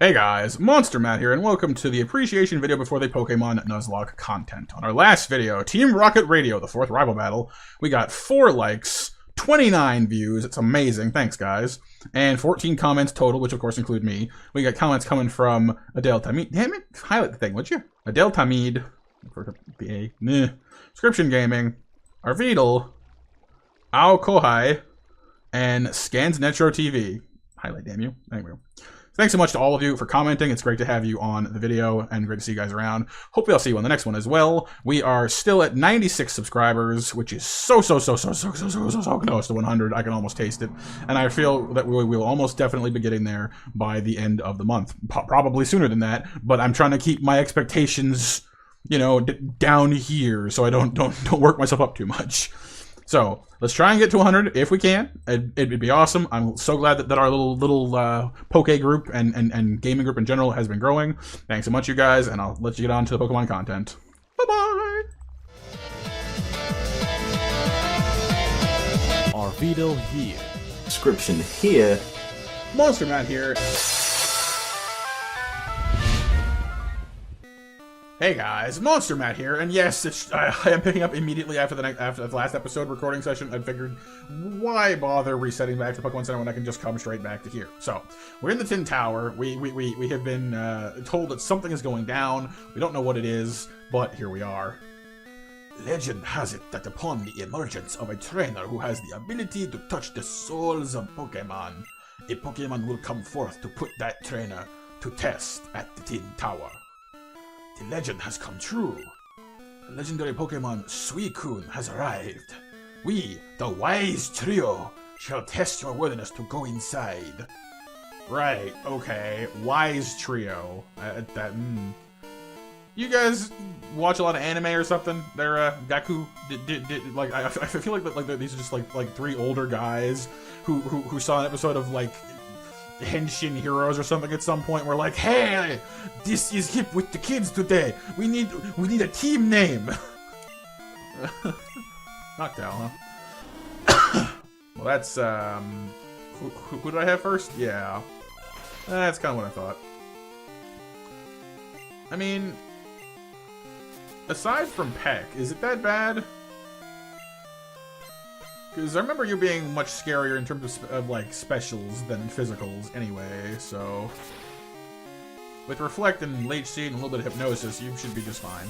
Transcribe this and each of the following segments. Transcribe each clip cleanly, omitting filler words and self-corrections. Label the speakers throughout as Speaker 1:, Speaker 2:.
Speaker 1: Hey guys, MonsterMatt here, and welcome to the appreciation video before the Pokemon Nuzlocke content. On our last video, Team Rocket Radio, the 4th rival battle, we got 4 likes, 29 views, it's amazing, thanks guys, and 14 comments total, which of course include me. We got comments coming from Adele Tamid, damn it, highlight the thing, would you? Adele Tamid, Description Gaming, Arveedel, Ao Kohai, and Scans Netro TV. Highlight, damn you. Anyway. Thanks so much to all of you for commenting. It's great to have you on the video and great to see you guys around. Hopefully I'll see you on the next one as well. We are still at 96 subscribers, which is so close to 100. I can almost taste it. And I feel that we will almost definitely be getting there by the end of the month. Probably sooner than that, but I'm trying to keep my expectations, you know, down here so I don't work myself up too much. So let's try and get to 100 if we can. It'd be awesome. I'm so glad that our little Poke group and gaming group in general has been growing. Thanks so much, you guys, and I'll let you get on to the Pokemon content. Bye-bye!
Speaker 2: Arveedel here.
Speaker 3: Description here.
Speaker 1: MonsterMatt here. Hey guys, MonsterMatt here, and yes, I am picking up immediately after the last episode recording session. I figured, why bother resetting back to the Pokemon Center when I can just come straight back to here? So, we're in the Tin Tower. We have been told that something is going down. We don't know what it is, but here we are. Legend has it that upon the emergence of a trainer who has the ability to touch the souls of Pokemon, a Pokemon will come forth to put that trainer to test at the Tin Tower. The legend has come true. The legendary Pokemon Suicune has arrived. We, the Wise Trio, shall test your worthiness to go inside. Right, okay. Wise Trio. You guys watch a lot of anime or something? They're, Gaku, like, I feel like these are just, like 3 older guys who saw an episode of, like, Henshin Heroes or something at some point. We're like, hey, this is hip with the kids today. We need a team name. Noctowl, huh? Well, that's who did I have first? Yeah, that's kind of what I thought. I mean, aside from Peck, is it that bad? Because I remember you being much scarier in terms of like, specials than physicals anyway, so... With Reflect and Late Seed and a little bit of Hypnosis, you should be just fine.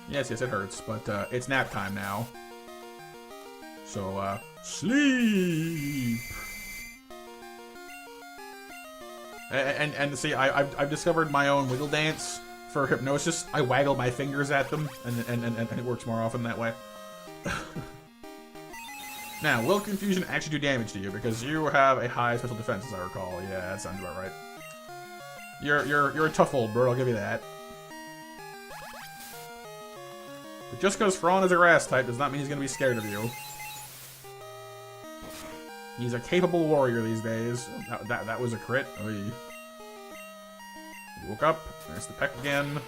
Speaker 1: Yes, it hurts, but it's nap time now. So, sleep! And see, I've discovered my own wiggle dance. For Hypnosis, I waggle my fingers at them, and it works more often that way. Now, will Confusion actually do damage to you? Because you have a high special defense, as I recall. Yeah, that sounds about right. You're a tough old bird, I'll give you that. But just because Thrawn is a grass type does not mean he's going to be scared of you. He's a capable warrior these days. That was a crit. Oy. Woke up. There's the Peck again.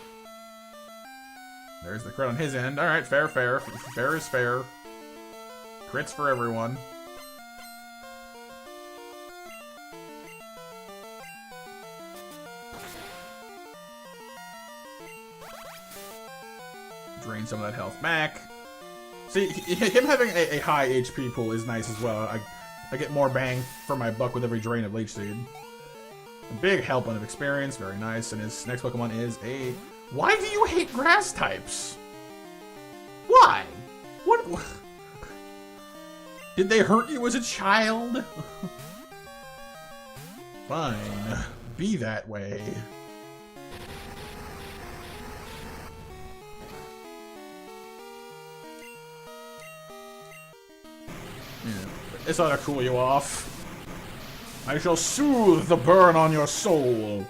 Speaker 1: There's the crit on his end. Alright, fair. Fair is fair. Crits for everyone. Drain some of that health back. See, him having a high HP pool is nice as well. I get more bang for my buck with every drain of Leech Seed. A big help on of experience, very nice, and his next Pokemon is a... Why do you hate grass types? Why? What? Did they hurt you as a child? Fine. Be that way. Yeah. It's not to cool you off. I shall soothe the burn on your soul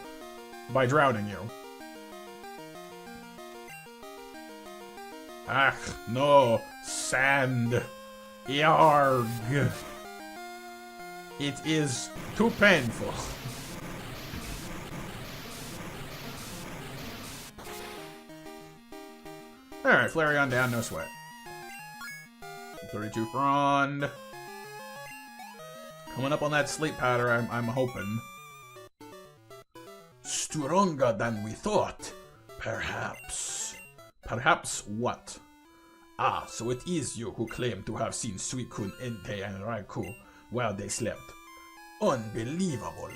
Speaker 1: by drowning you. Ach, no, sand. Yarg. It is too painful. Alright, Flareon down, no sweat. 32 frond. Coming up on that sleep powder, I'm hoping. Stronger than we thought. Perhaps. Perhaps what? Ah, so it is you who claim to have seen Suicune, Entei, and Raikou while they slept. Unbelievable.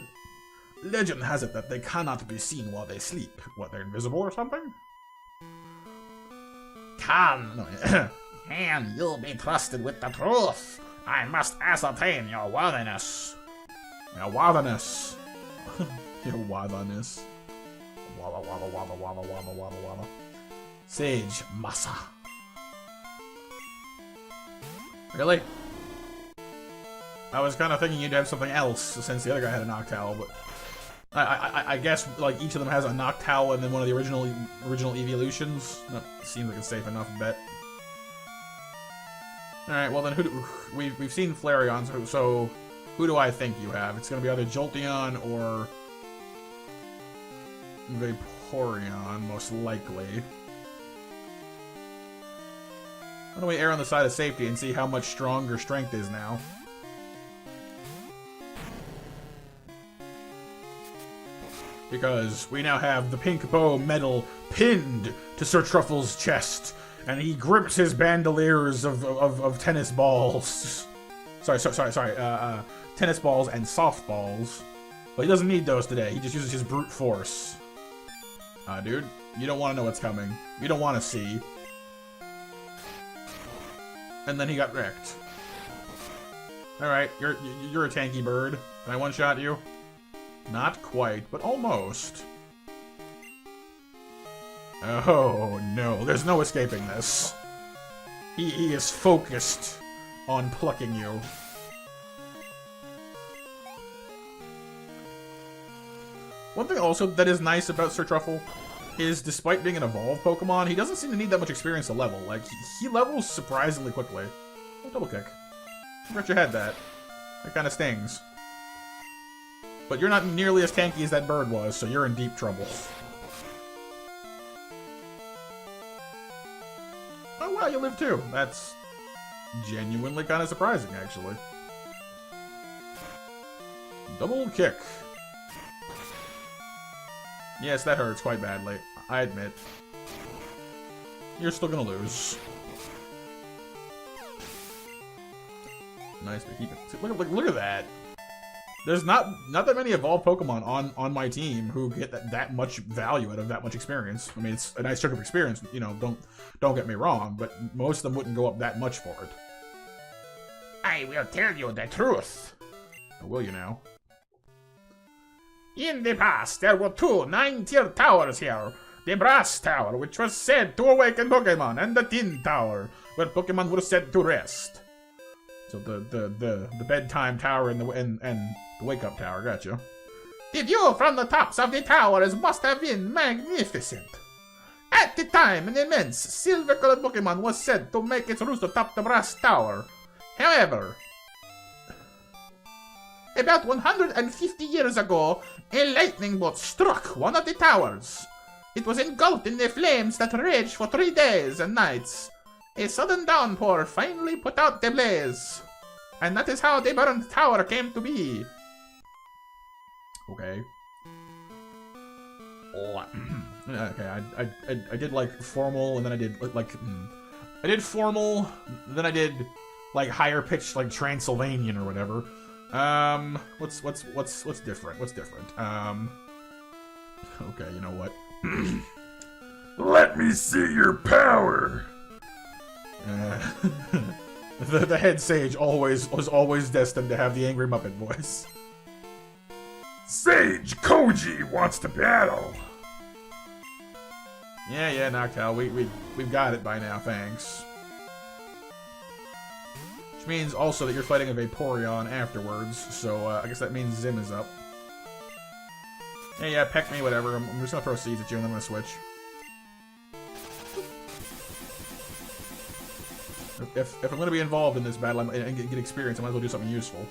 Speaker 1: Legend has it that they cannot be seen while they sleep. What, they're invisible or something?
Speaker 2: Can you be trusted with the truth? I must ascertain your worthiness.
Speaker 1: Your worthiness. Your worthiness. Walla walla walla walla walla walla walla. Sage Massa. Really? I was kind of thinking you'd have something else since the other guy had a Noctowl, but I guess like each of them has a Noctowl and then one of the original evolutions. That seems like a safe enough bet. All right, well then we've seen Flareon, so who do I think you have? It's gonna be either Jolteon or Vaporeon, most likely. Why don't we err on the side of safety and see how much stronger Strength is now? Because we now have the pink bow medal pinned to Sir Truffle's chest, and he grips his bandoliers of tennis balls. Sorry, tennis balls and softballs. But he doesn't need those today. He just uses his brute force. Dude, you don't want to know what's coming. You don't want to see. And then he got wrecked. Alright, you're a tanky bird. Can I one-shot you? Not quite, but almost. Oh no, there's no escaping this. He is focused on plucking you. One thing also that is nice about Sir Truffle is, despite being an evolved Pokemon, he doesn't seem to need that much experience to level. Like, he levels surprisingly quickly. Oh, double kick. Regret you had that. That kind of stings. But you're not nearly as tanky as that bird was, so you're in deep trouble. Oh wow, you live too. That's genuinely kind of surprising, actually. Double kick. Yes, that hurts quite badly. I admit. You're still gonna lose. Nice, but keep it. Look at that. There's not that many evolved Pokemon on my team who get that much value out of that much experience. I mean, it's a nice chunk of experience, you know, don't get me wrong, but most of them wouldn't go up that much for it.
Speaker 2: I will tell you the truth.
Speaker 1: Or will you now?
Speaker 2: In the past, there were two 9-tier towers here. The Brass Tower, which was said to awaken Pokemon, and the Tin Tower, where Pokemon were said to rest. So the bedtime tower and the wake-up tower, gotcha. The view from the tops of the towers must have been magnificent. At the time, an immense silver-colored Pokemon was said to make its roost atop the Brass Tower. However, about 150 years ago, a lightning bolt struck one of the towers. It was engulfed in the flames that raged for 3 days and nights. A sudden downpour finally put out the blaze. And that is how the burned tower came to be.
Speaker 1: Okay. Okay, I did like formal, and then I did like I did formal, then I did like higher pitched, like Transylvanian or whatever. What's different? What's different? Okay, you know what?
Speaker 4: Let me see your power.
Speaker 1: The head sage was always destined to have the angry Muppet voice.
Speaker 4: Sage Koji wants to battle.
Speaker 1: Yeah, Noctowl, we've got it by now, thanks. Which means also that you're fighting a Vaporeon afterwards, so I guess that means Zim is up. Yeah, peck me, whatever. I'm just gonna throw seeds at you and then I'm gonna switch. If I'm gonna be involved in this battle and get experience, I might as well do something useful.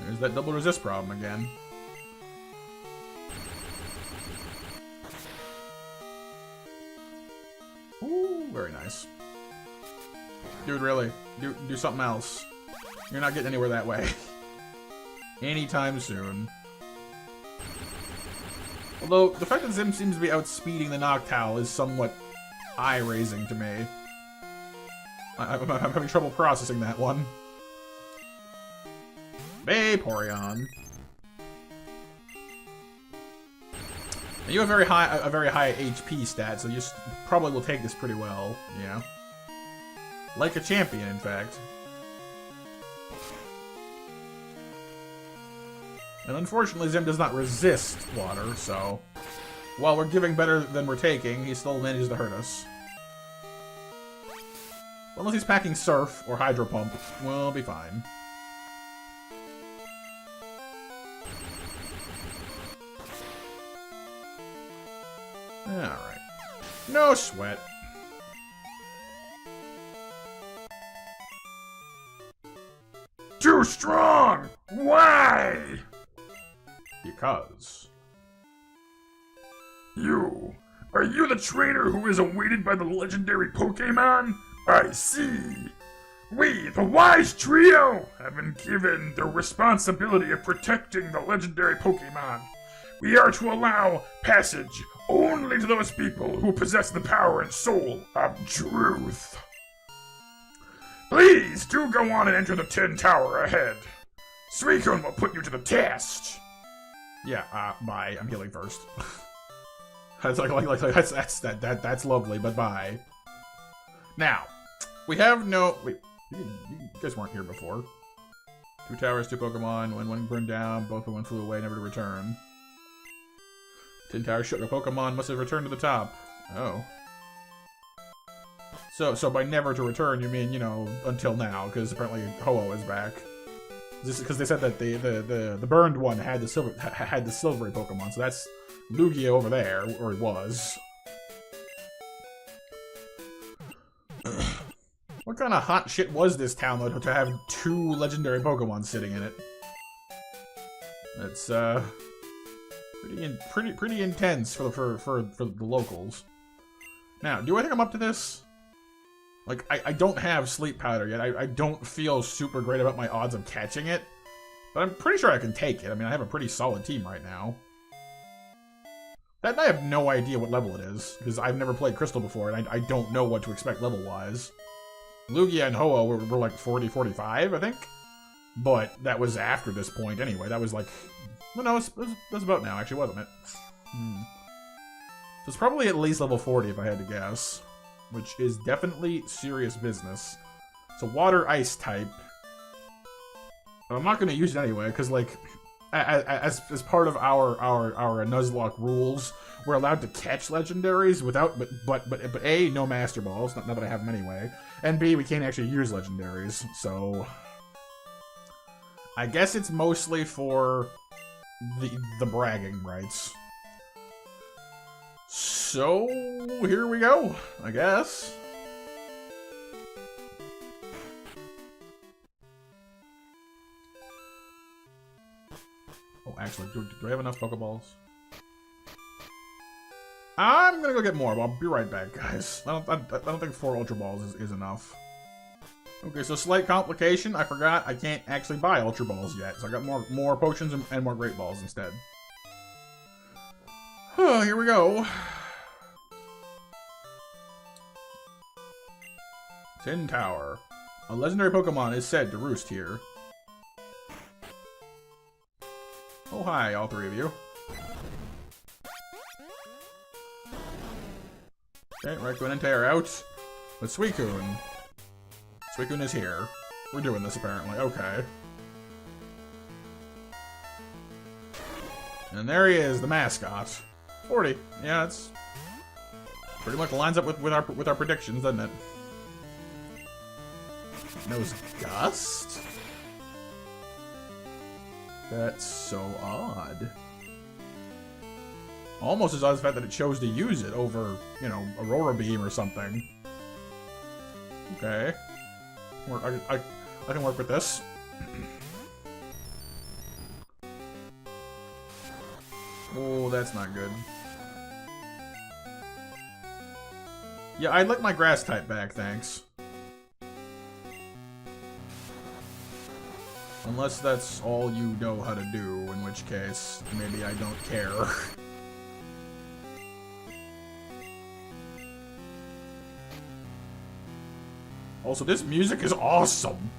Speaker 1: There's that double resist problem again. Ooh, very nice. Dude, really, do something else. You're not getting anywhere that way. Anytime soon. Although, the fact that Zim seems to be outspeeding the Noctowl is somewhat eye-raising to me. I'm having trouble processing that one. Vaporeon. And you have a very high HP stat, so you probably will take this pretty well. Yeah. Like a champion, in fact. And unfortunately, Zim does not resist water, so while we're giving better than we're taking, he still manages to hurt us. Unless he's packing Surf or Hydro Pump, we'll be fine. Alright. No sweat.
Speaker 4: Too strong! Why?
Speaker 1: Because.
Speaker 4: Are you the trainer who is awaited by the legendary Pokemon? I see. We, the Wise Trio, have been given the responsibility of protecting the legendary Pokemon. We are to allow passage only to those people who possess the power and soul of truth. Please do go on and enter the 10 tower ahead. Suicune will put you to the test.
Speaker 1: Yeah, bye. I'm healing first. That's that's lovely, but bye. Now, we have no. Wait, you guys weren't here before. 2 towers, 2 Pokemon. When one burned down, both of one flew away, never to return. 10 towers shook. A Pokemon must have returned to the top. Oh. So by never to return, you mean, you know, until now, because apparently Ho-Oh is back. Because they said that the burned one had the silvery Pokemon, so that's Lugia over there, or it was. What kind of hot shit was this town, though, to have 2 legendary Pokemon sitting in it? It's pretty intense for the locals. Now, do I think I'm up to this? Like, I don't have sleep powder yet. I don't feel super great about my odds of catching it. But I'm pretty sure I can take it. I mean, I have a pretty solid team right now. That I have no idea what level it is, because I've never played Crystal before, and I don't know what to expect level-wise. Lugia and Ho-Oh were like 40, 45, I think? But that was after this point anyway. That was like... Well, no, that's about now, actually, wasn't it? So it's probably at least level 40 if I had to guess. Which is definitely serious business. It's a water-ice type. But I'm not going to use it anyway, because, like, as part of our Nuzlocke rules, we're allowed to catch legendaries without, but A, no Master Balls, not that I have them anyway, and B, we can't actually use legendaries, so... I guess it's mostly for the bragging rights. So, here we go, I guess. Oh, actually, do I have enough Pokeballs? I'm gonna go get more, but I'll be right back, guys. I don't think 4 Ultra Balls is enough. Okay, so slight complication. I forgot I can't actually buy Ultra Balls yet, so I got more potions and more Great Balls instead. Here we go. 10 Tower. A legendary Pokemon is said to roost here. Oh, hi, all 3 of you. Okay, Raikou and Entei are out. But Suicune. Suicune is here. We're doing this, apparently. Okay. And there he is, the mascot. 40. Yeah, it's... pretty much lines up with our predictions, doesn't it? Knows Gust? That's so odd. Almost as odd as the fact that it chose to use it over, you know, Aurora Beam or something. Okay. I can work with this. Oh, that's not good. Yeah, I'd like my grass type back, thanks. Unless that's all you know how to do, in which case, maybe I don't care. Also, this music is awesome.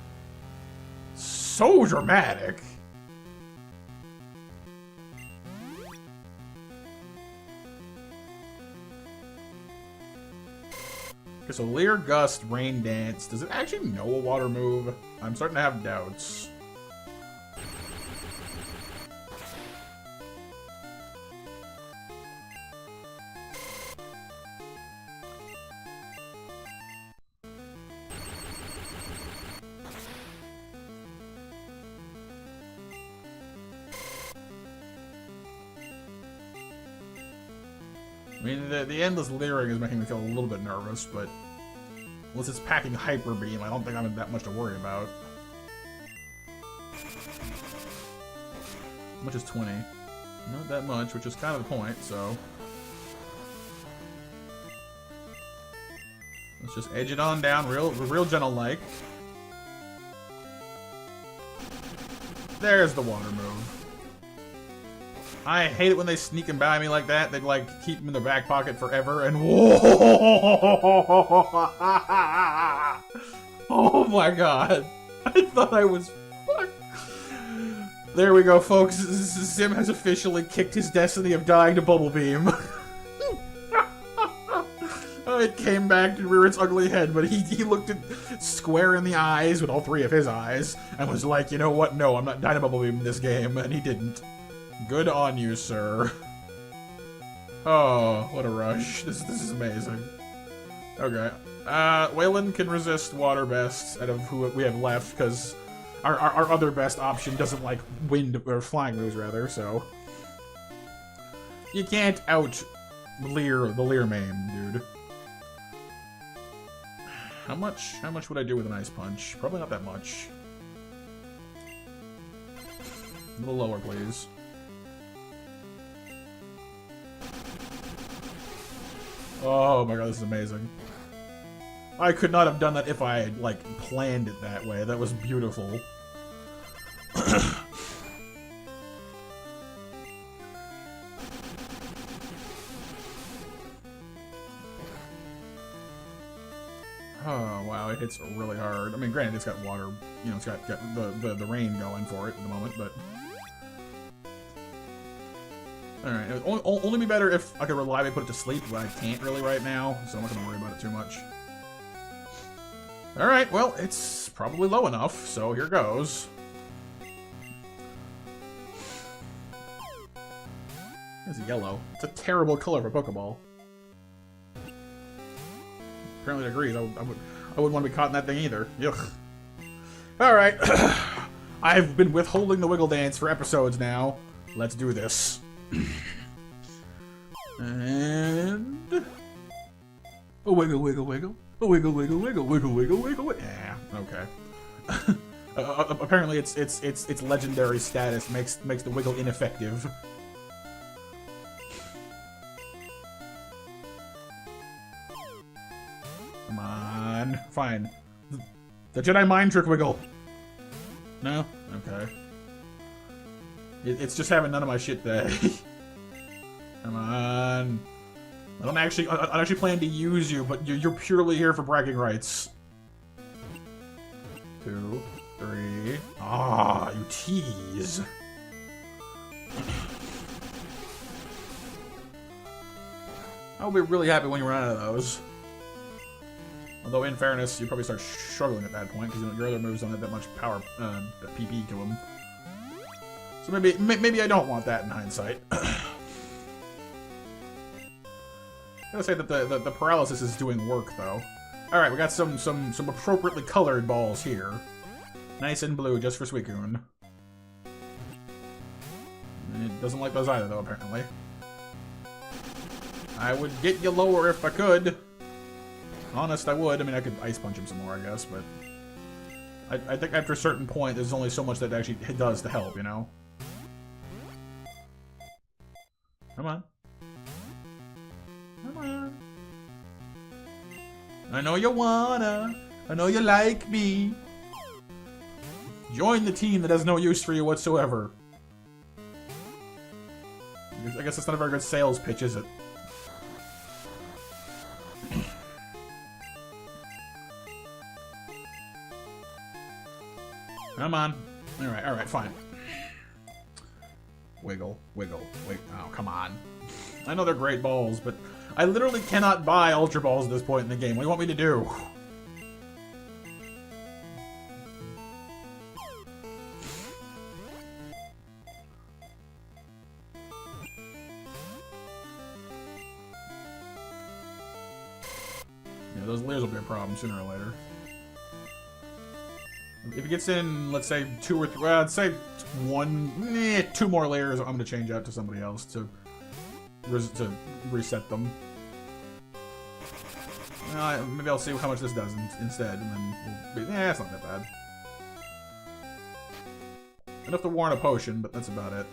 Speaker 1: So dramatic. Okay, so Leer, Gust, Rain Dance. Does it actually know a water move? I'm starting to have doubts. I mean, the endless leering is making me feel a little bit nervous, but unless it's packing Hyper Beam, I don't think I'm that much to worry about. How much is 20? Not that much, which is kind of the point, so... let's just edge it on down, real gentle-like. There's the water move. I hate it when they sneak and by me like that. They like keep them in their back pocket forever and whoa! Oh my god. I thought I was fucked. There we go, folks. Zim has officially kicked his destiny of dying to Bubble Beam. Oh, it came back to rear its ugly head, but he looked it square in the eyes with all three of his eyes and was like, you know what? No, I'm not dying to Bubble Beam in this game, and he didn't. Good on you, sir. Oh, what a rush. This is amazing. Okay. Waylon can resist water best out of who we have left, because our other best option doesn't like wind, or flying moves, rather, so... you can't out Leer the Leermaim, dude. How much would I do with an Ice Punch? Probably not that much. A little lower, please. Oh my god, this is amazing. I could not have done that if I had, like, planned it that way. That was beautiful. Oh, wow, it hits really hard. I mean, granted, it's got water, you know, it's got the rain going for it at the moment, but... alright, it would only be better if I could reliably put it to sleep, but I can't really right now, so I'm not gonna worry about it too much. Alright, well, it's probably low enough, so here goes. It's yellow. It's a terrible color for a Pokeball. Apparently it agrees. I wouldn't want to be caught in that thing either. Yuck. Alright. I've been withholding the Wiggle Dance for episodes now. Let's do this. And... a wiggle, wiggle, wiggle. A wiggle, wiggle, wiggle, wiggle, wiggle, wiggle, wiggle. Yeah, okay. Apparently its legendary status makes the wiggle ineffective. Come on. Fine. The Jedi Mind Trick Wiggle. No? Okay. It's just having none of my shit today. Come on. I don't actually plan to use you, but you're purely here for bragging rights. 2, 3. Ah, you tease. I'll be really happy when you run out of those. Although, in fairness, you probably start struggling at that point, because your other moves don't have that much power, PP to them. So maybe I don't want that in hindsight. I gotta say that the paralysis is doing work, though. Alright, we got some appropriately colored balls here. Nice and blue, just for Suicune. It doesn't like those either, though, apparently. I would get you lower if I could. Honest, I would. I mean, I could Ice Punch him some more, I guess, but... I think after a certain point, there's only so much that actually it does to help, you know? Come on. Come on. I know you wanna. I know you like me. Join the team that has no use for you whatsoever. I guess it's not a very good sales pitch, is it? Come on. Alright, fine. Wiggle, wiggle, wiggle. Oh, come on. I know they're great balls, but I literally cannot buy Ultra Balls at this point in the game. What do you want me to do? Yeah, those Leers will be a problem sooner or later. If it gets in, let's say, 2 or 3, well, I'd say 2 more layers, I'm going to change out to somebody else to reset them. Maybe I'll see how much this does instead, and then we'll be, it's not that bad. Enough to warrant a potion, but that's about it.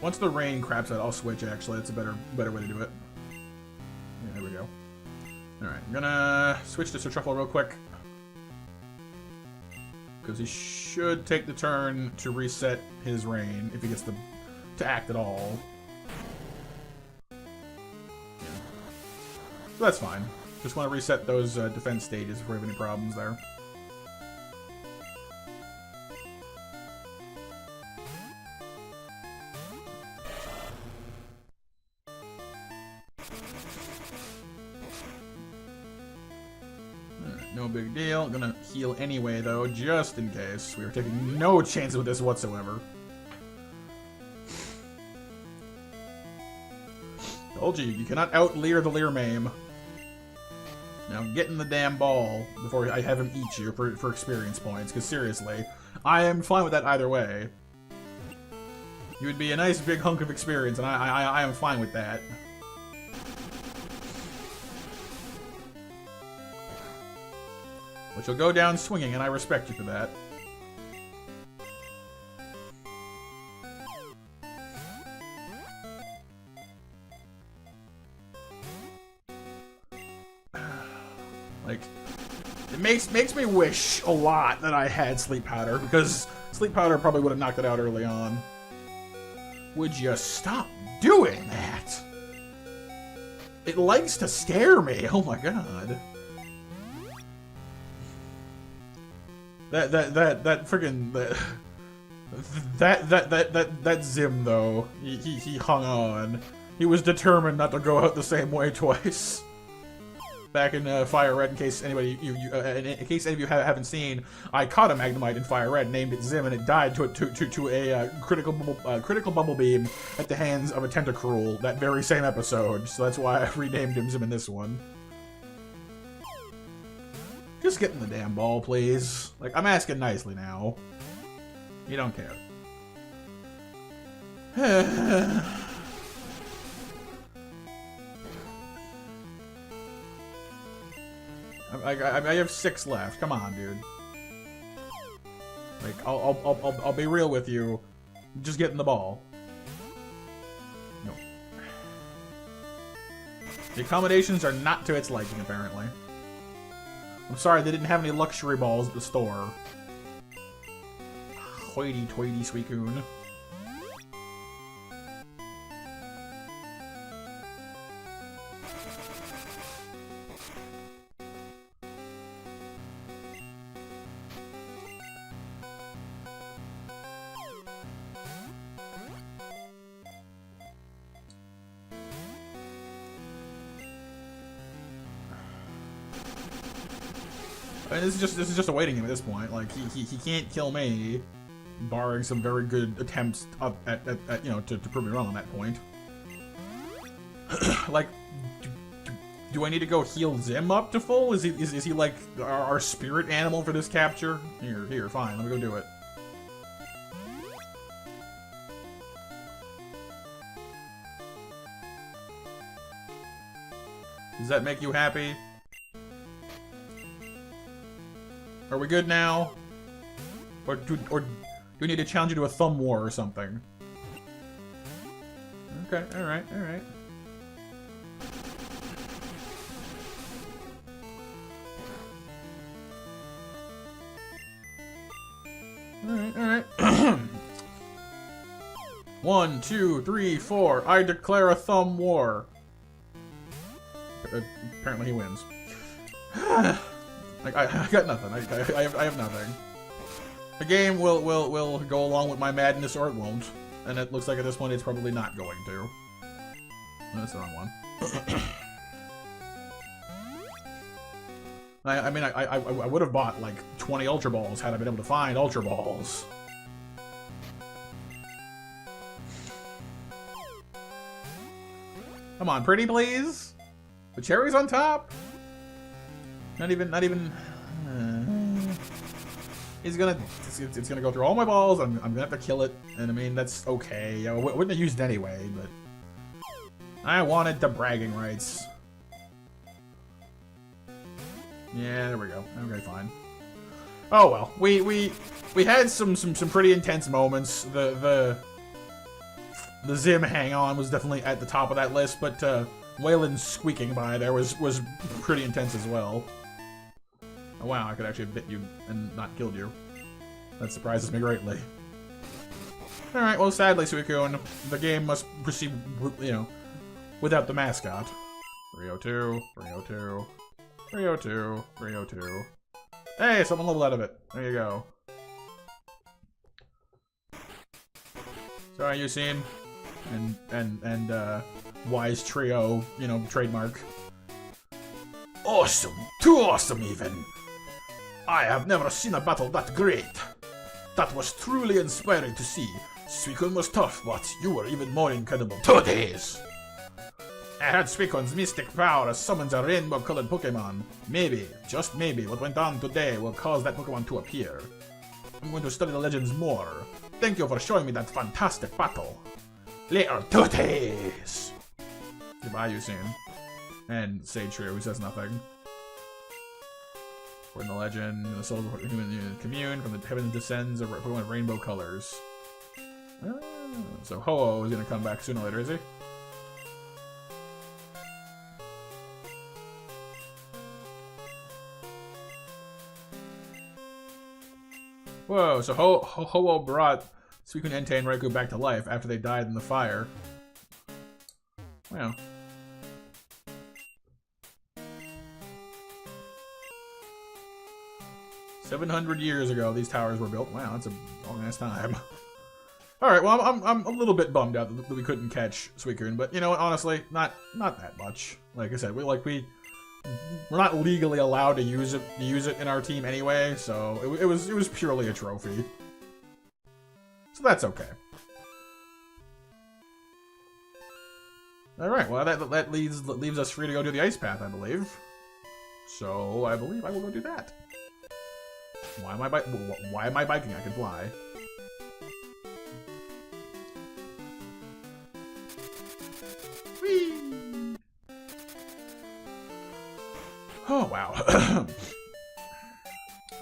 Speaker 1: Once the rain craps out, I'll switch, actually. That's a better way to do it. Yeah, there we go. Alright, I'm gonna switch to Sir Truffle real quick. Because he should take the turn to reset his rain, if he gets to act at all. Yeah. So that's fine. Just want to reset those defense stages if we have any problems there. No big deal. Gonna heal anyway, though, just in case. We are taking no chances with this whatsoever. Told you, you cannot out-Leer the Leermaim. Now get in the damn ball before I have him eat you for experience points, because seriously, I am fine with that either way. You would be a nice big hunk of experience, and I am fine with that. But you'll go down swinging, and I respect you for that. Like, it makes me wish a lot that I had Sleep Powder, because Sleep Powder probably would have knocked it out early on. Would you stop doing that? It likes to scare me. Oh my god. That friggin' that Zim though, he hung on. He was determined not to go out the same way twice. Back in Fire Red, in case anybody in case any of you haven't seen, I caught a Magnemite in Fire Red, named it Zim, and it died to a critical bubble beam at the hands of a Tentacruel that very same episode. So that's why I renamed him Zim in this one. Just get in the damn ball, please. Like, I'm asking nicely now. You don't care. I have 6 left. Come on, dude. Like, I'll be real with you. Just get in the ball. No. The accommodations are not to its liking, apparently. I'm sorry they didn't have any luxury balls at the store. Hoity-toity, Suicune. This is just awaiting him at this point. Like he can't kill me, barring some very good attempts up at you know to prove me wrong on that point. Like, do I need to go heal Zim up to full? Is he like our spirit animal for this capture? Here, fine. Let me go do it. Does that make you happy? Are we good now? Or do we need to challenge you to a thumb war or something? Okay, alright, alright. Alright, alright. 1, 2, 3, 4. I declare a thumb war. Apparently he wins. I got nothing. I have nothing. The game will go along with my madness or it won't. And it looks like at this point it's probably not going to. That's the wrong one. I mean, I would have bought like 20 Ultra Balls had I been able to find Ultra Balls. Come on, pretty please? The cherry's on top? Not even, it's gonna go through all my balls, I'm gonna have to kill it, and I mean, that's okay. I wouldn't have used it anyway, but I wanted the bragging rights. Yeah, there we go. Okay, fine. Oh well, we had some pretty intense moments. The Zim hang on was definitely at the top of that list, but Waylon squeaking by there was pretty intense as well. Oh wow, I could actually have bit you and not killed you. That surprises me greatly. Alright, well sadly, Suicune, the game must proceed, you know, without the mascot. 302, 302, 302, 302. Hey, someone leveled out of it. There you go. Sorry, Usain. And Wise Trio, you know, trademark. Awesome! Too awesome, even! I have never seen a battle that great! That was truly inspiring to see. Suicune was tough, but you were even more incredible. Toadies! I heard Suicune's mystic power summons a rainbow-colored Pokemon. Maybe, just maybe, what went on today will cause that Pokemon to appear. I'm going to study the legends more. Thank you for showing me that fantastic battle. Later, Toadies! Goodbye, Usain. And Sage Trio, who says nothing. We're in the legend, the soul of the human commune, from the heaven descends a Pokemon of rainbow colors. So Ho-Oh is gonna come back sooner or later, is he? Whoa, so Ho-Oh brought Suicune, Entei, and Raikou back to life after they died in the fire. Wow. "700 years ago, these towers were built." Wow, that's a long ass time. Alright, well, I'm a little bit bummed out that we couldn't catch Suicune, but you know what, honestly, not that much. Like I said, we're not legally allowed to use it in our team anyway, so it was purely a trophy. So that's okay. Alright, well that leaves us free to go do the ice path, I believe. So I believe I will go do that. Why am I biking? I can fly. Whee! Oh wow.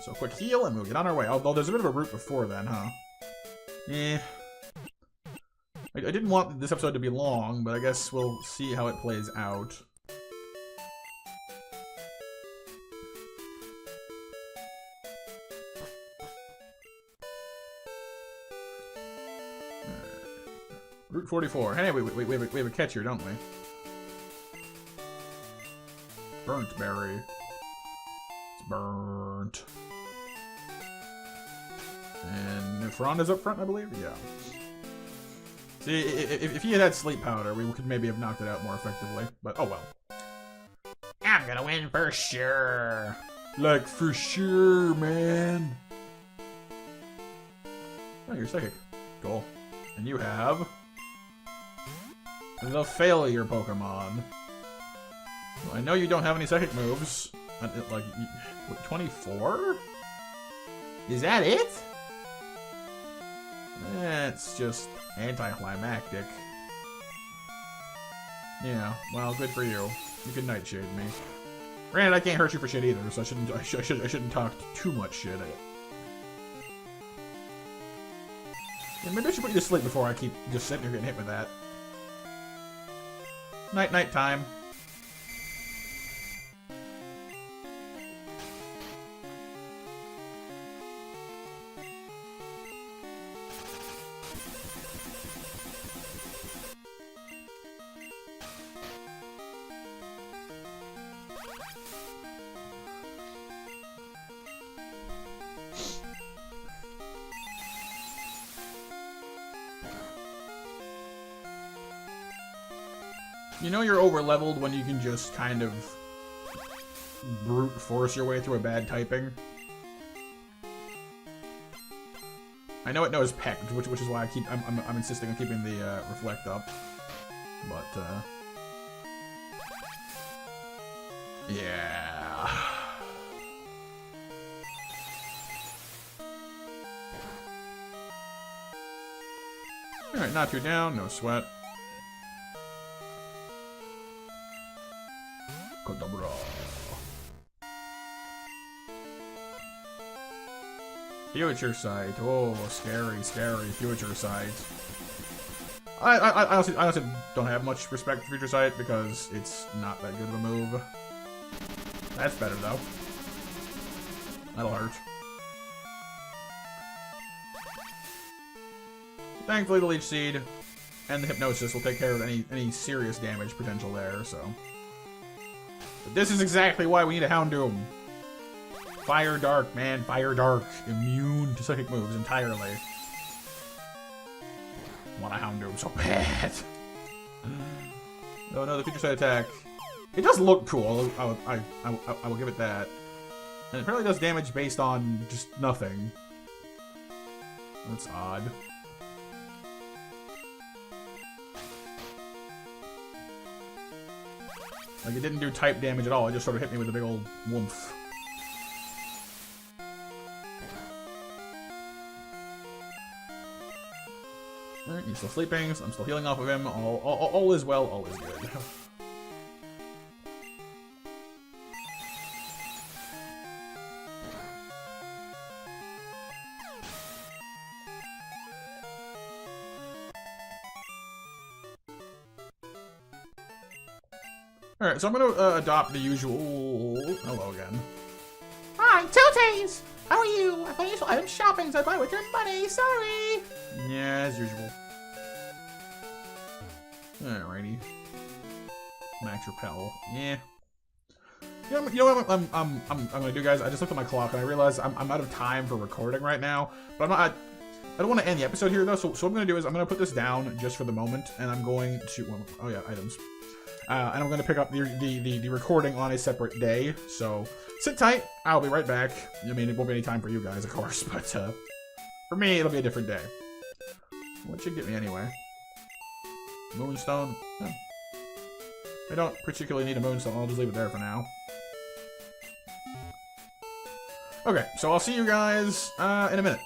Speaker 1: So quick heal and we'll get on our way. Although there's a bit of a route before then, huh? Eh. I didn't want this episode to be long, but I guess we'll see how it plays out. Route 44. Hey, we have a catch here, don't we? Burnt berry. It's burnt. And Newfronda's up front, I believe? Yeah. See, if he had sleep powder, we could maybe have knocked it out more effectively. But, oh well.
Speaker 2: I'm gonna win for sure.
Speaker 1: Like, for sure, man. Oh, you're psychic. Cool. And you have the failure Pokemon. Well, I know you don't have any psychic moves. Like, what, 24? Is that it? It's just anticlimactic. Yeah, well, good for you. You can Nightshade me. Granted, I can't hurt you for shit either, so I shouldn't talk too much shit. Yeah, maybe I should put you to sleep before I keep just sitting here getting hit with that. Night time. You know you're over-leveled when you can just kind of brute force your way through a bad typing. I know it knows Peck, which is why I'm insisting on keeping the reflect up. But yeah. All right, knock you down, no sweat. Future sight. Oh, scary, scary. Future sight. I honestly don't have much respect for future sight because it's not that good of a move. That's better though. That'll hurt. Thankfully, the Leech Seed and the Hypnosis will take care of any serious damage potential there. So, but this is exactly why we need a Houndoom. Fire Dark, man. Fire Dark. Immune to psychic moves entirely. Want a Houndoom so bad. Oh no, the future sight attack. It does look cool. I will give it that. And it apparently does damage based on just nothing. That's odd. Like, it didn't do type damage at all. It just sort of hit me with a big old woomph. Alright, he's still sleeping, so I'm still healing off of him. All is well, all is good. Alright, so I'm gonna adopt the usual... Hello again.
Speaker 2: Hi, Totes! How are you? I thought you item shopping, so I buy with your money. Sorry.
Speaker 1: Yeah, as usual. Alrighty. Max repel. Yeah. You know what I'm gonna do, guys? I just looked at my clock and I realized I'm out of time for recording right now. But I don't want to end the episode here though. So what I'm gonna do is I'm gonna put this down just for the moment, and I'm going to. Well, oh yeah, items. And I'm going to pick up the recording on a separate day, so sit tight. I'll be right back. I mean, it won't be any time for you guys, of course, but for me, it'll be a different day. What should get me anyway? Moonstone? No. I don't particularly need a moonstone. I'll just leave it there for now. Okay, so I'll see you guys in a minute.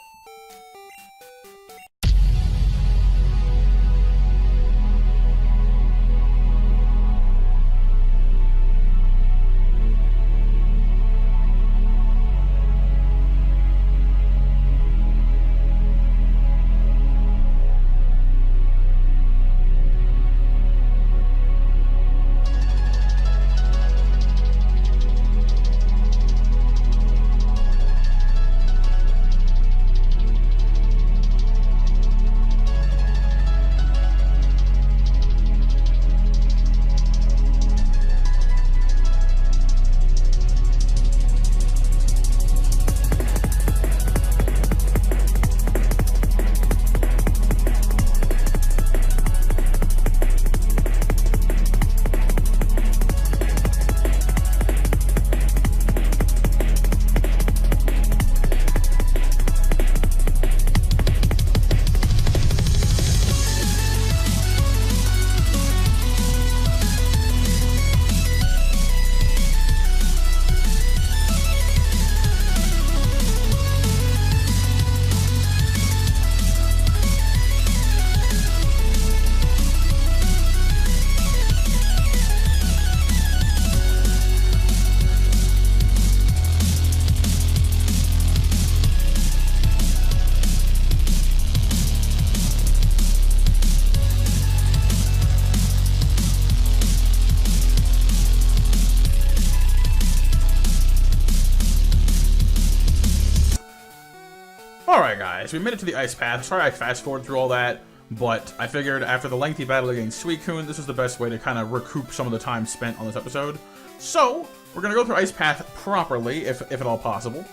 Speaker 1: Alright guys, we made it to the ice path. Sorry I fast-forwarded through all that, but I figured after the lengthy battle against Suicune, this is the best way to kind of recoup some of the time spent on this episode. So, we're gonna go through ice path properly, if at all possible.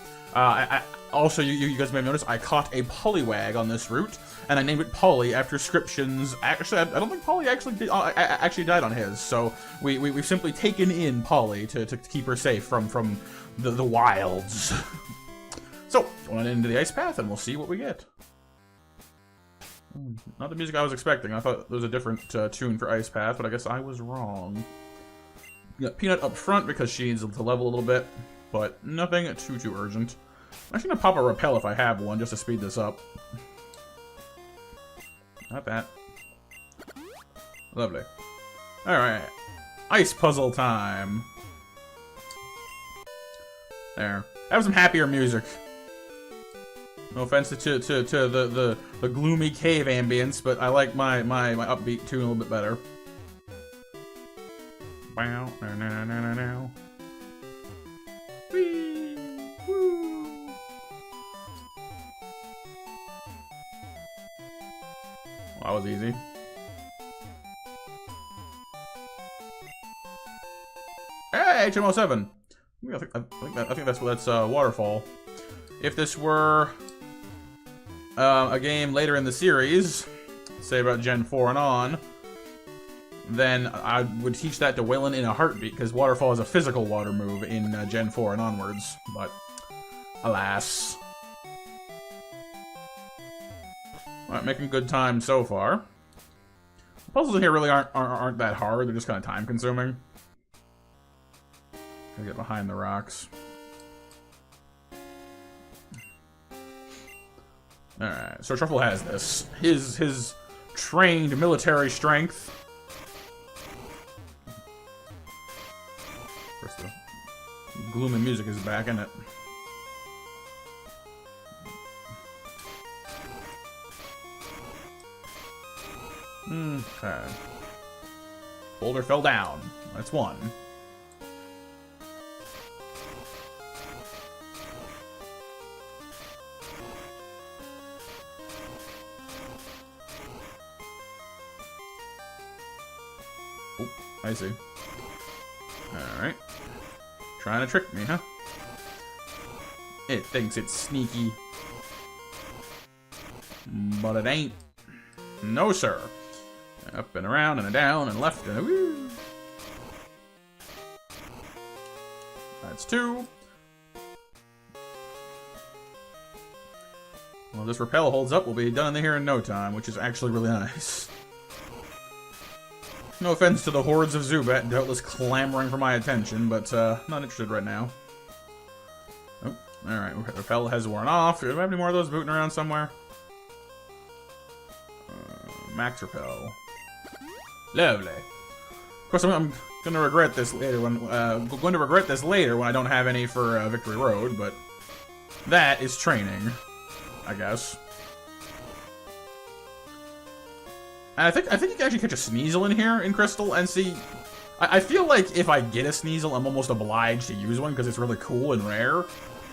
Speaker 1: Also, you guys may have noticed, I caught a Poliwag on this route, and I named it Polly after Scription's. Actually, I don't think Polly actually died on his, so we've simply taken in Polly to keep her safe from the wilds. So, going into the ice path, and we'll see what we get. Not the music I was expecting. I thought there was a different tune for ice path, but I guess I was wrong. We got Peanut up front because she needs to level a little bit, but nothing too urgent. I'm actually gonna pop a repel if I have one, just to speed this up. Not bad. Lovely. Alright. Ice puzzle time. There. Have some happier music. No offense to the gloomy cave ambience, but I like my upbeat tune a little bit better. Wow, now. Whee! Woo! Well, that was easy. Hey, HM07! I think that's Waterfall. If this were a game later in the series, say about Gen 4 and on, then I would teach that to Waylon in a heartbeat, because Waterfall is a physical water move in Gen 4 and onwards, but alas. Alright, making good time so far. The puzzles in here really aren't that hard, they're just kind of time consuming. Gotta get behind the rocks. Alright, so Truffle has this. His trained military strength. Of course, the gloomy music is back, isn't it? Okay. Boulder fell down. That's one. Oh, I see. Alright. Trying to trick me, huh? It thinks it's sneaky. But it ain't. No, sir. Up and around and a down and left and a woo. That's two. Well, this repel holds up, we'll be done in here in no time, which is actually really nice. No offense to the hordes of Zubat, doubtless clamoring for my attention, but not interested right now. Oh, alright, repel has worn off. Do we have any more of those booting around somewhere? Max repel. Lovely. Of course, I'm gonna regret this later when I don't have any for Victory Road, but that is training, I guess. And I think you can actually catch a Sneasel in here in Crystal, and see. I feel like if I get a Sneasel, I'm almost obliged to use one because it's really cool and rare.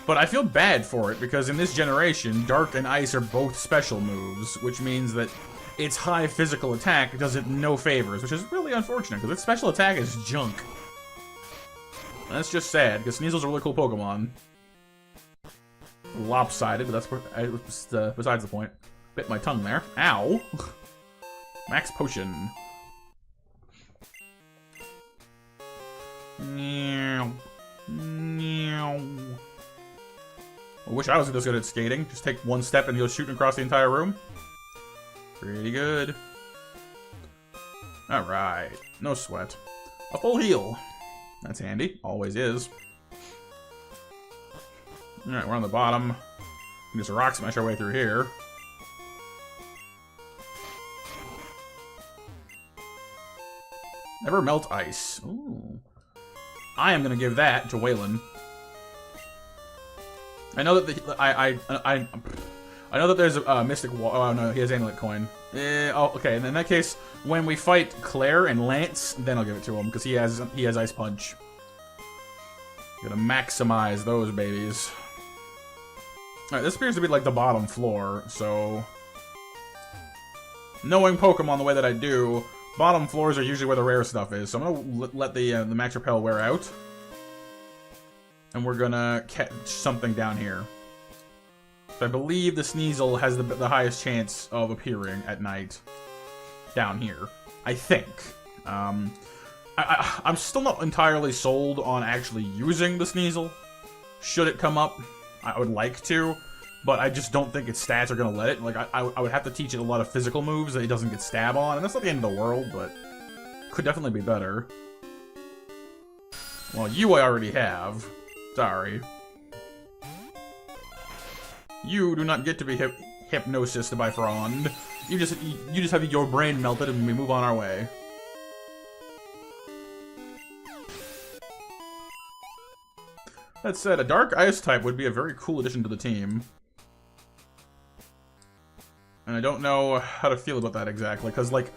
Speaker 1: But I feel bad for it because in this generation, Dark and Ice are both special moves, which means that its high physical attack does it no favors, which is really unfortunate, because its special attack is junk. And that's just sad, because Sneasel's a really cool Pokemon. Lopsided, but that's besides the point. Bit my tongue there. Ow! Max Potion. Meow. Meow. I wish I was this good at skating. Just take one step and he'll shoot across the entire room. Pretty good. Alright. No sweat. A full heal. That's handy. Always is. Alright, we're on the bottom. We can just rock smash our way through here. Never melt ice. Ooh. I am gonna give that to Waylon. I know that I know that there's a Mystic Wall. Oh, no, he has Amulet Coin. Oh, okay. And in that case, when we fight Claire and Lance, then I'll give it to him, because he has Ice Punch. Gotta maximize those babies. Alright, this appears to be like the bottom floor, so... Knowing Pokemon the way that I do, bottom floors are usually where the rare stuff is. So I'm gonna let the Max Repel wear out. And we're gonna catch something down here. So I believe the Sneasel has the highest chance of appearing at night. Down here. I think. I'm still not entirely sold on actually using the Sneasel. Should it come up, I would like to. But I just don't think its stats are going to let it. Like, I would have to teach it a lot of physical moves that it doesn't get stab on. And that's not the end of the world, but could definitely be better. Well, you I already have. Sorry. You do not get to be hypnosis by Frond. You just have your brain melted and we move on our way. That said, a Dark Ice type would be a very cool addition to the team. And I don't know how to feel about that exactly, because, like,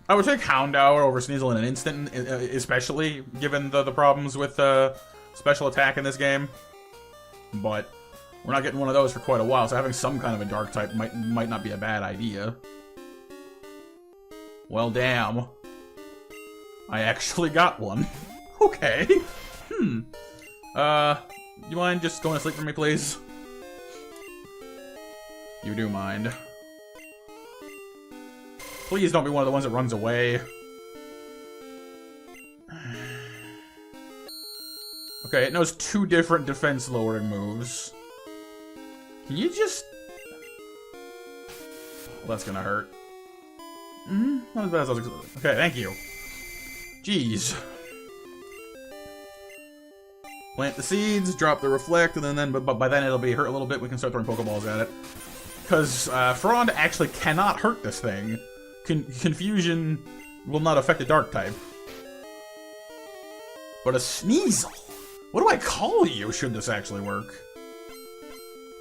Speaker 1: I would take Houndour over Sneasel in an instant, especially given the problems with special attack in this game. But we're not getting one of those for quite a while, so having some kind of a Dark type might not be a bad idea. Well, damn. I actually got one. Okay. You mind just going to sleep for me, please? You do mind. Please don't be one of the ones that runs away. Okay, it knows 2 different defense-lowering moves. Can you just... Well, that's gonna hurt. Not as bad as I was expecting. Okay, thank you. Jeez. Plant the seeds, drop the reflect, and then but by then it'll be hurt a little bit. We can start throwing Pokeballs at it. Because Frond actually cannot hurt this thing. Confusion will not affect a Dark type. But a Sneasel? What do I call you should this actually work?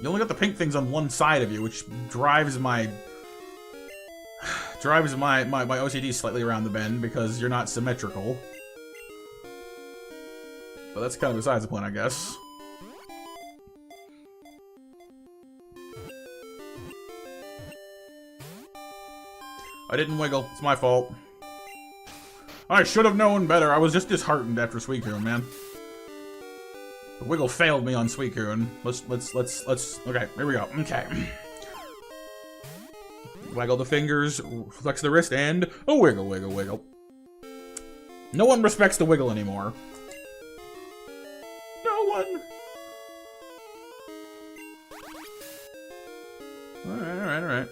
Speaker 1: You only got the pink things on one side of you, which drives my OCD slightly around the bend because you're not symmetrical. But that's kind of besides the point, I guess. I didn't wiggle. It's my fault. I should have known better. I was just disheartened after Suicune, man. The wiggle failed me on Suicune. Let's. Okay, here we go. Okay. Waggle the fingers, flex the wrist, and a wiggle, wiggle, wiggle. No one respects the wiggle anymore. No one. Alright.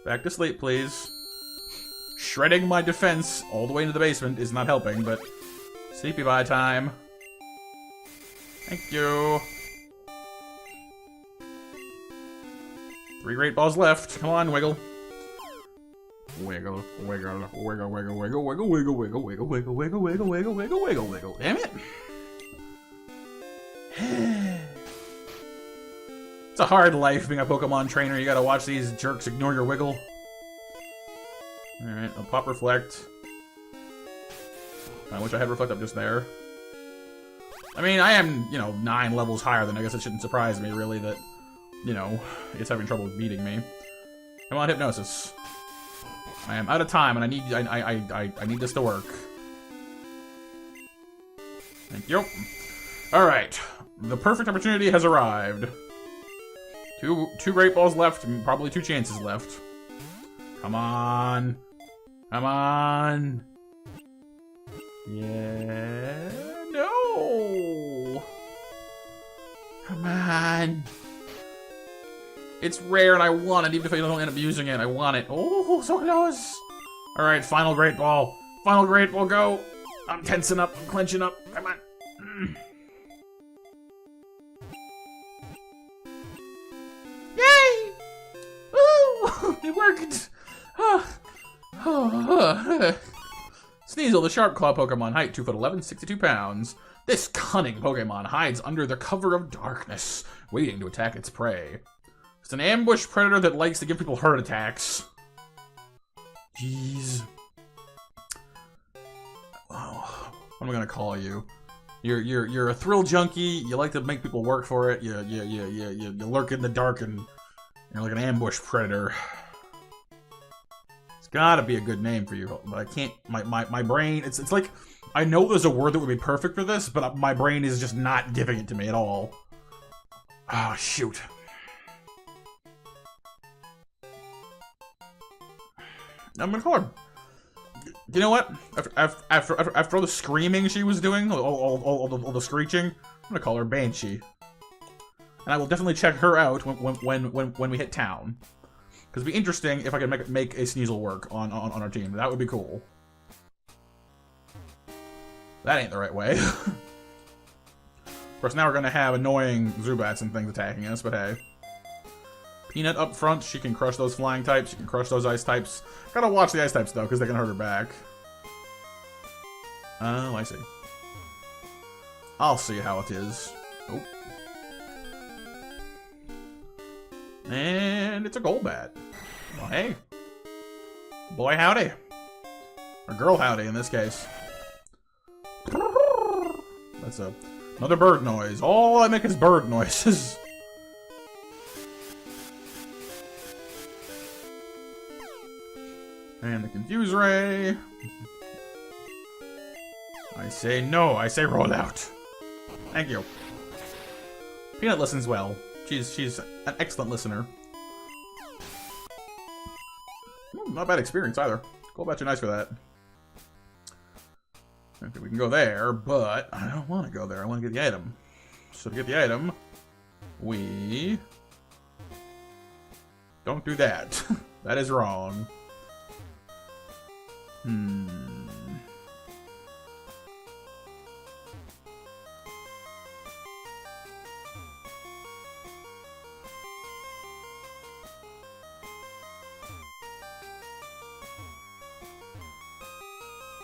Speaker 1: Back to sleep, please. Shredding my defense all the way into the basement is not helping, but sleepy bye time. Thank you. 3 great balls left. Come on, wiggle. Wiggle, wiggle, wiggle, wiggle, wiggle, wiggle, wiggle, wiggle, wiggle, wiggle, wiggle, wiggle, wiggle, wiggle, wiggle, wiggle. Damn it! It's a hard life being a Pokemon trainer. You gotta watch these jerks ignore your wiggle. Alright, I'll pop Reflect. I wish I had Reflect up just there. I mean, I am, 9 levels higher than I guess it shouldn't surprise me, really, that, it's having trouble beating me. Come on, Hypnosis. I am out of time, and I need this to work. Thank you. Alright. The perfect opportunity has arrived. Two Great Balls left, and probably 2 chances left. Come on. Come on. Yeah. No. Come on. It's rare and I want it, even if I don't end up using it. I want it. Oh, so close. Alright, final Great Ball. Final Great Ball, go. I'm tensing up. I'm clenching up. Come on. Yay! Woo! It worked. Sneasel, the Sharp Claw Pokemon, height 2'11", 62 pounds. This cunning Pokemon hides under the cover of darkness, waiting to attack its prey. It's an ambush predator that likes to give people heart attacks. Jeez. Wow. What am I gonna call you? You're a thrill junkie. You like to make people work for it. You lurk in the dark and you're like an ambush predator. It's gotta be a good name for you, but I can't. My brain. It's like I know there's a word that would be perfect for this, but my brain is just not giving it to me at all. Ah, shoot. I'm gonna call her. You know what? After all the screaming she was doing, all the screeching, I'm gonna call her Banshee. And I will definitely check her out when we hit town. Because it'd be interesting if I could make a Sneasel work on our team. That would be cool. That ain't the right way. Of course, now we're gonna have annoying Zubats and things attacking us, but hey. Peanut up front, she can crush those flying types, she can crush those ice types. Gotta watch the ice types though, because they can hurt her back. Oh, I see. I'll see how it is. Oh. And it's a Golbat. Well, hey. Boy howdy. Or girl howdy in this case. That's another bird noise. All I make is bird noises. And the Confuse Ray. I say no, I say roll out. Thank you. Peanut listens well. She's an excellent listener. Not a bad experience either. Golbats are nice for that. Okay, we can go there, but I don't want to go there. I want to get the item. So to get the item, we don't do that. That is wrong.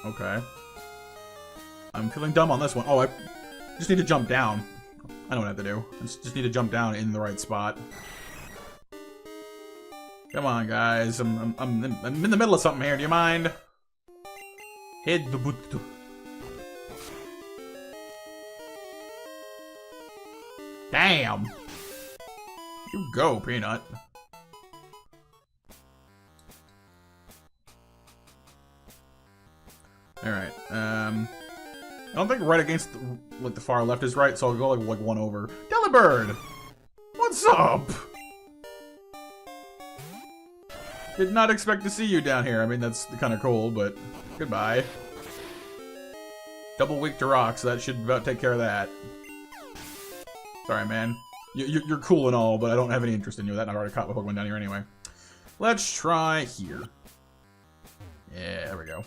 Speaker 1: Okay. I'm feeling dumb on this one. Oh, I just need to jump down. I know what I have to do. I just need to jump down in the right spot. Come on, guys. I'm in the middle of something here. Do you mind? Head the boot. Damn. You go, Peanut. Alright, I don't think right against the far left is right, so I'll go like one over. Delibird! What's up? Did not expect to see you down here. I mean, that's kind of cool, but goodbye. Double weak to rock, so that should about take care of that. Sorry, man. You're cool and all, but I don't have any interest in you. That I already caught my Pokemon down here anyway. Let's try here. Yeah, there we go.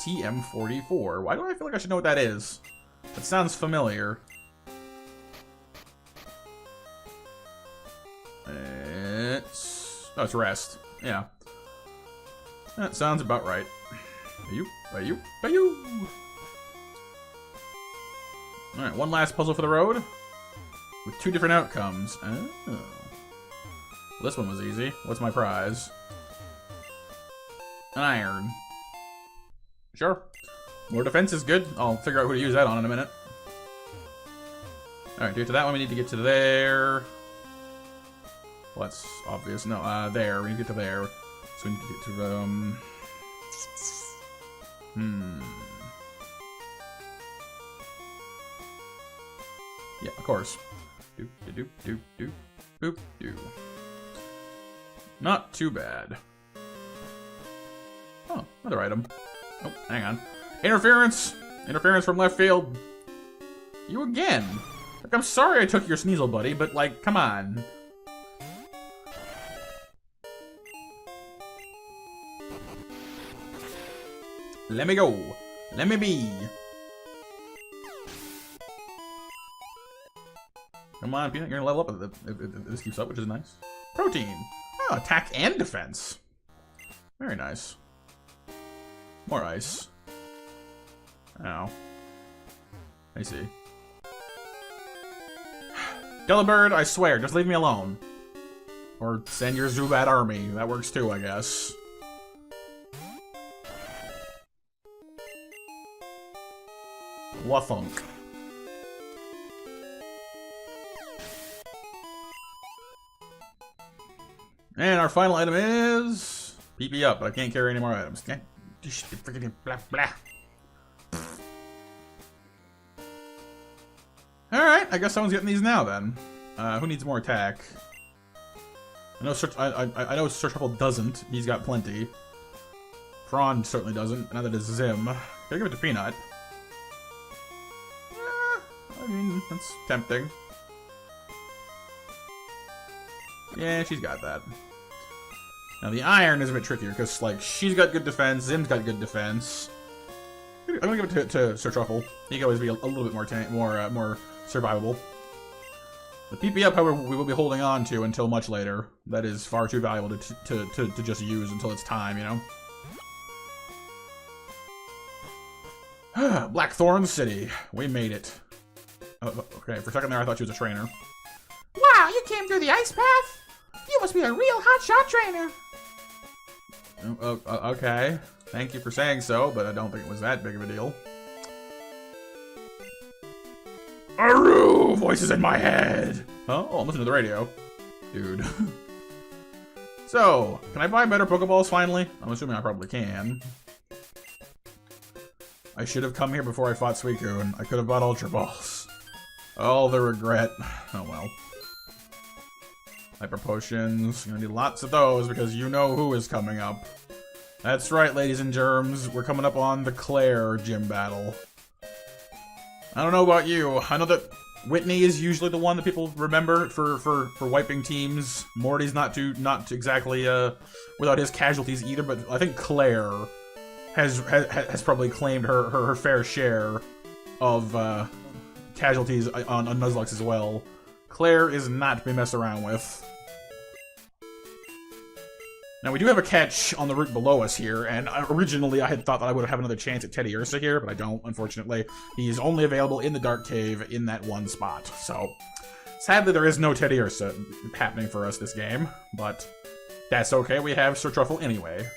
Speaker 1: TM44. Why do I feel like I should know what that is? That sounds familiar. It's... Oh, it's rest. Yeah. That sounds about right. Bayou. Alright, one last puzzle for the road. With 2 different outcomes. Oh. This one was easy. What's my prize? An iron. Sure. More defense is good. I'll figure out who to use that on in a minute. Alright, to get to that one, we need to get to there. Well, that's obvious. No, there. We need to get to there. So we need to get to, Yeah, of course. Boop. Not too bad. Oh, another item. Oh, hang on. Interference! Interference from left field. You again! Like, I'm sorry I took your Sneasel, buddy, but, like, come on. Let me go. Let me be. Come on, Peanut, you're gonna level up if this keeps up, which is nice. Protein. Oh, attack and defense. Very nice. More ice. Ow. I see. Delibird, I swear, just leave me alone. Or send your Zubat army. That works too, I guess. Wathunk. And our final item is PP up, but I can't carry any more items. Okay.
Speaker 2: Freaking blah blah.
Speaker 1: Alright, I guess someone's getting these now then. Who needs more attack? I know I know Sir Shuffle doesn't. He's got plenty. Prawn certainly doesn't. Now that it's Zim. Gotta give it to Peanut. I mean, that's tempting. Yeah, she's got that. Now the Iron is a bit trickier because, like, she's got good defense, Zim's got good defense. I'm gonna give it to Sir Truffle. He can always be a little bit more more survivable. The PP up, however, we will be holding on to until much later. That is far too valuable to just use until it's time, you know. Blackthorn City. We made it. Oh, okay, for a second there I thought she was a trainer.
Speaker 2: Wow, you came through the ice path? You must be a real hotshot trainer.
Speaker 1: Okay. Thank you for saying so, but I don't think it was that big of a deal.
Speaker 2: Aru! Voices in my head!
Speaker 1: Oh, I'm listening to the radio. Dude. So, can I buy better Pokeballs finally? I'm assuming I probably can. I should have come here before I fought Suicune. I could have bought Ultra Balls. All the regret. Oh well. Hyper Potions. You're gonna need lots of those because you know who is coming up. That's right, ladies and germs. We're coming up on the Claire gym battle. I don't know about you. I know that Whitney is usually the one that people remember for wiping teams. Morty's not exactly without his casualties either, but I think Claire has probably claimed her fair share of casualties on Nuzlocke as well. Claire is not to be messed around with. Now, we do have a catch on the route below us here, and originally I had thought that I would have another chance at Teddy Ursa here, but I don't, unfortunately. He's only available in the Dark Cave in that one spot, so sadly there is no Teddy Ursa happening for us this game, but that's okay, we have Sir Truffle anyway.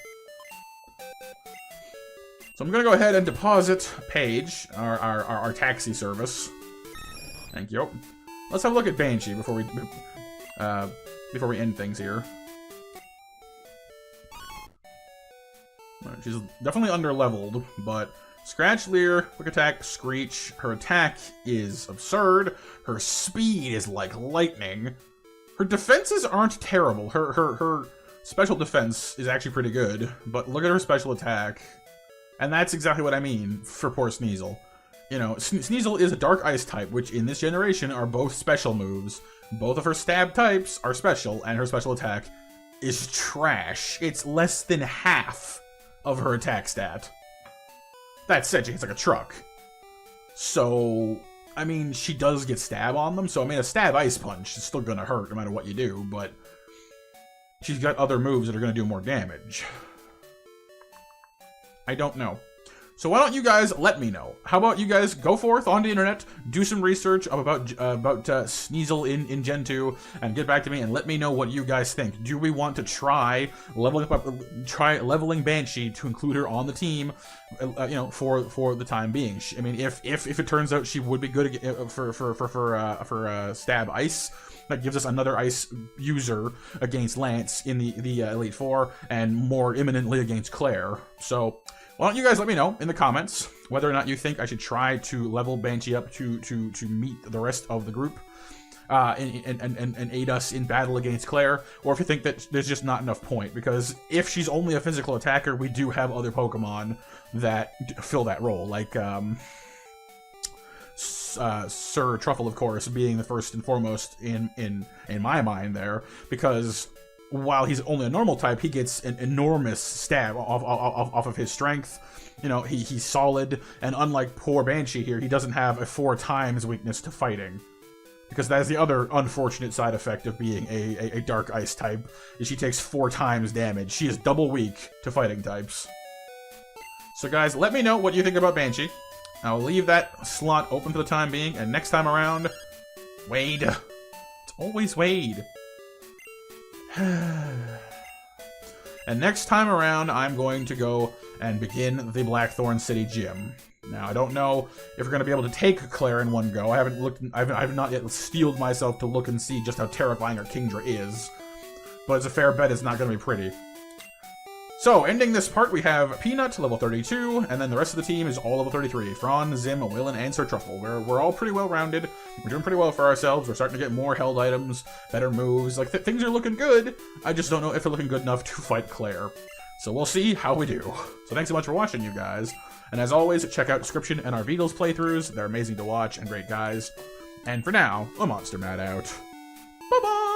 Speaker 1: So I'm gonna go ahead and deposit Paige, our taxi service. Thank you. Let's have a look at Banshee before we end things here. She's definitely under-leveled, but Scratch, Leer, Quick Attack, Screech. Her attack is absurd. Her speed is like lightning. Her defenses aren't terrible. Her special defense is actually pretty good, but look at her special attack. And that's exactly what I mean for poor Sneasel. You know, Sneasel is a Dark Ice type, which in this generation are both special moves. Both of her stab types are special, and her special attack is trash. It's less than half of her attack stat. That said, she hits like a truck. So, I mean, she does get stab on them, so I mean, a stab ice punch is still gonna hurt no matter what you do, but she's got other moves that are gonna do more damage. I don't know. So why don't you guys let me know? How about you guys go forth on the internet, do some research about Sneasel in Gen 2, and get back to me and let me know what you guys think. Do we want to try leveling Banshee to include her on the team, you know, for the time being? I mean, if it turns out she would be good for stab ice, that gives us another ice user against Lance in the Elite Four, and more imminently against Claire. So why don't you guys let me know in the comments whether or not you think I should try to level Banshee up to meet the rest of the group and aid us in battle against Claire, or if you think that there's just not enough point, because if she's only a physical attacker, we do have other Pokemon that fill that role, like Sir Truffle, of course, being the first and foremost in my mind there, because while he's only a normal type, he gets an enormous stab off of his strength. You know, he's solid, and unlike poor Banshee here, he doesn't have a 4 times weakness to fighting. Because that is the other unfortunate side effect of being a Dark Ice type, is she takes 4 times damage. She is double weak to fighting types. So guys, let me know what you think about Banshee. I'll leave that slot open for the time being, and next time around, Wade. It's always Wade. And next time around, I'm going to go and begin the Blackthorn City Gym. Now, I don't know if we're going to be able to take Claire in one go. I haven't looked, I've not yet steeled myself to look and see just how terrifying our Kingdra is. But it's a fair bet it's not going to be pretty. So, ending this part, we have Peanut, level 32, and then the rest of the team is all level 33. Fron, Zim, Waylon, and Sir Truffle. We're all pretty well-rounded. We're doing pretty well for ourselves. We're starting to get more held items, better moves. Like, things are looking good. I just don't know if they're looking good enough to fight Claire. So we'll see how we do. So thanks so much for watching, you guys. And as always, check out Description and Arveedel's playthroughs. They're amazing to watch and great guys. And for now, I'm MonsterMatt out. Bye-bye!